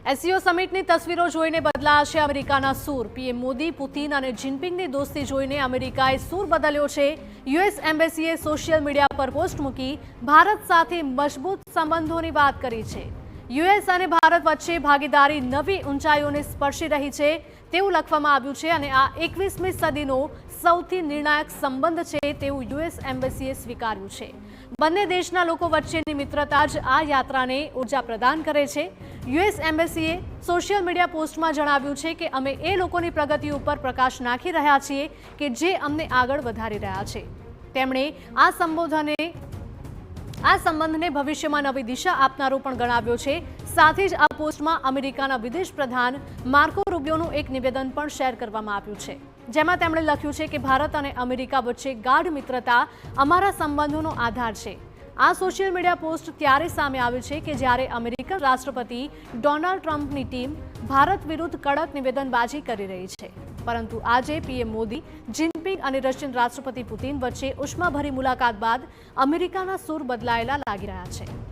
SCO સમિટની તસવીરો જોઈને બદલાશે અમેરિકાના સૂર। પીએમ મોદી, પુતિન અને જિનપિંગની દોસ્તી જોઈને અમેરિકાએ સૂર બદલ્યો છે। યુએસ એમ્બેસીએ સોશિયલ મીડિયા પર પોસ્ટ મૂકી ભારત સાથે મજબૂત સંબંધોની વાત કરી છે। યુએસ અને ભારત વચ્ચે ભાગીદારી નવી ઊંચાઈઓને સ્પર્શી રહી છે તેવું લખવામાં આવ્યું છે અને આ 21મી સદીનો સૌથી નિર્ણાયક સંબંધ છે તેવું યુએસ એમ્બેસીએ સ્વીકાર્યું છે। બંને દેશના લોકો વચ્ચેની મિત્રતા જ આ યાત્રાને ઊર્જા પ્રદાન કરે છે। યુએસ એમ્બેસીએ સોશિયલ મીડિયા પોસ્ટમાં જણાવ્યું છે કે અમે એ લોકોની પ્રગતિ ઉપર પ્રકાશ નાખી રહ્યા છીએ કે જે અમને આગળ વધારી રહ્યા છે। તેમણે આ સંબંધને ભવિષ્યમાં નવી દિશા આપનારો પણ ગણાવ્યો છે। સાથે જ આ પોસ્ટમાં અમેરિકાના વિદેશ પ્રધાન માર્કો રૂબિયોનું એક નિવેદન પણ શેર કરવામાં આવ્યું છે, જેમાં તેમણે લખ્યું છે કે ભારત અને અમેરિકા વચ્ચે ગાઢ મિત્રતા અમારા સંબંધોનો આધાર છે। આ સોશિયલ મીડિયા પોસ્ટ ત્યારે સામે આવી છે કે જ્યારે અમેરિકન રાષ્ટ્રપતિ ડોનાલ્ડ ટ્રમ્પની ટીમ ભારત વિરુદ્ધ કડક નિવેદનબાજી કરી રહી છે, પરંતુ આજે પીએમ મોદી, જિનપિંગ અને રશિયન રાષ્ટ્રપતિ પુતિન વચ્ચે ઉષ્માભરી મુલાકાત બાદ અમેરિકાના સૂર બદલાયેલા લાગી રહ્યા છે।